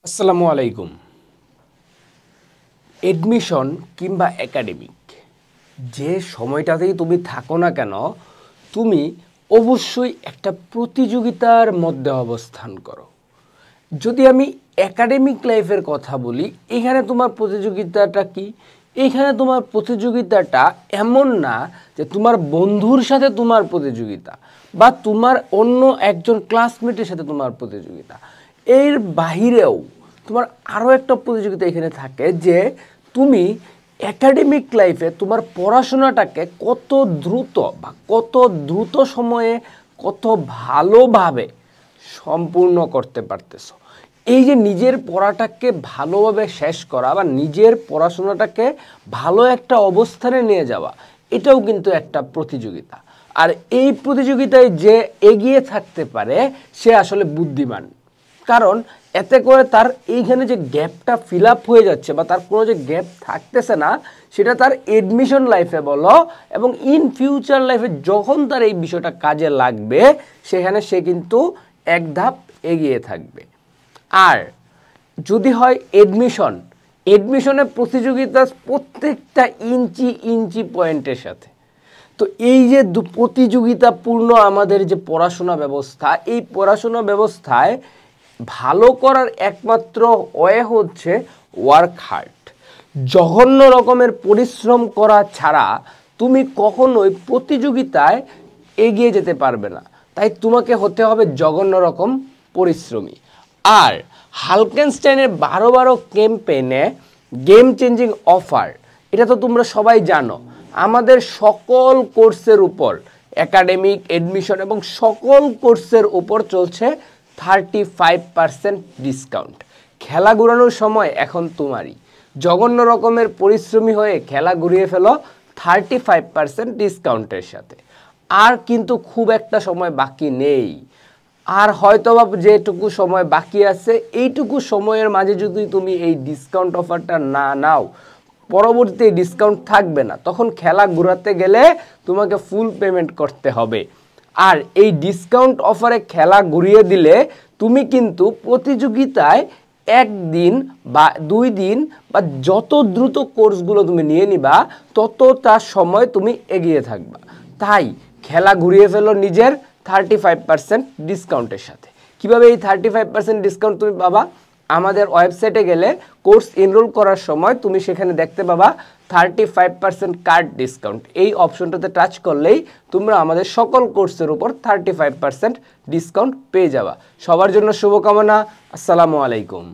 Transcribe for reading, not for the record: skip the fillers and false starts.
আসসালামু আলাইকুম। এডমিশন কিংবা একাডেমিক যে সময়টাতেই তুমি থাকো না কেন, তুমি অবশ্যই একটা প্রতিযোগিতার মধ্যে অবস্থান করো। যদি আমি একাডেমিক লাইফের কথা বলি, এখানে তোমার প্রতিযোগিতাটা কি? এইখানে তোমার প্রতিযোগিতাটা এমন না যে তোমার বন্ধুর সাথে তোমার প্রতিযোগিতা বা তোমার অন্য একজন ক্লাসমেটের সাথে তোমার প্রতিযোগিতা। এর বাহিরেও তোমার আরও একটা প্রতিযোগিতা এখানে থাকে যে তুমি একাডেমিক লাইফে তোমার পড়াশোনাটাকে কত দ্রুত সময়ে কত ভালোভাবে সম্পূর্ণ করতে পারতেছো। এই যে নিজের পড়াটাকে ভালোভাবে শেষ করা বা নিজের পড়াশোনাটাকে ভালো একটা অবস্থানে নিয়ে যাওয়া, এটাও কিন্তু একটা প্রতিযোগিতা। আর এই প্রতিযোগিতায় যে এগিয়ে থাকতে পারে সে আসলে বুদ্ধিমান, কারণ এতে করে তার এইখানে যে গ্যাপটা ফিল আপ হয়ে যাচ্ছে বা তার কোনো যে গ্যাপ থাকতেছে না, সেটা তার এডমিশন লাইফে বলো এবং ইন ফিউচার লাইফে যখন তার এই বিষয়টা কাজে লাগবে, সেখানে সে কিন্তু এক ধাপ এগিয়ে থাকবে। আর যদি হয় এডমিশনের প্রতিযোগিতা প্রত্যেকটা ইঞ্চি পয়েন্টের সাথে। তো এই যে প্রতিযোগিতাপূর্ণ আমাদের যে পড়াশোনা ব্যবস্থা, এই পড়াশোনা ব্যবস্থায় ভালো করার একমাত্র ওয়ে হচ্ছে ওয়ার্ক হার্ড। জঘন্য রকমের পরিশ্রম করা ছাড়া তুমি কখনোই প্রতিযোগিতায় এগিয়ে যেতে পারবে না। তাই তোমাকে হতে হবে জঘন্য রকম পরিশ্রমী। আর হালকেনস্টাইনের 12 ক্যাম্পেইনে গেম চেঞ্জিং অফার, এটা তো তোমরা সবাই জানো। আমাদের সকল কোর্সের উপর একাডেমিক, এডমিশন এবং সকল কোর্সের উপর চলছে 35% ডিসকাউন্ট। খেলা ঘুরানোর সময় এখন তোমারই। জঘন্য রকমের পরিশ্রমী হয়ে খেলা ঘুরিয়ে ফেলো 35% ডিসকাউন্টের সাথে। আর কিন্তু খুব একটা সময় বাকি নেই। আর হয়তোবা যেটুকু সময় বাকি আছে, এইটুকু সময়ের মাঝে যদি তুমি এই ডিসকাউন্ট অফারটা না নাও, পরবর্তীতে ডিসকাউন্ট থাকবে না। তখন খেলা ঘুরাতে গেলে তোমাকে ফুল পেমেন্ট করতে হবে। আর এই ডিসকাউন্ট অফারে খেলা ঘুরিয়ে দিলে তুমি কিন্তু প্রতিযোগিতায় একদিন বা 2 দিন বা যত দ্রুত কোর্সগুলো তুমি নিয়ে নিবা, তত তার সময় তুমি এগিয়ে থাকবা। তাই খেলা ঘুরিয়ে ফেলো নিজের 35% ডিসকাউন্টের সাথে। কিভাবে এই 35% ডিসকাউন্ট তুমি পাবা? আমাদের ওয়েবসাইটে গেলে কোর্স এনরোল করার সময় তুমি সেখানে দেখতে পাবা 35% কার্ড ডিসকাউন্ট। এই অপশনটাতে টাচ করলেই তোমরা আমাদের সকল কোর্সের উপর 35% ডিসকাউন্ট পেয়ে যাবা। সবার জন্য শুভকামনা। আসসালামু আলাইকুম।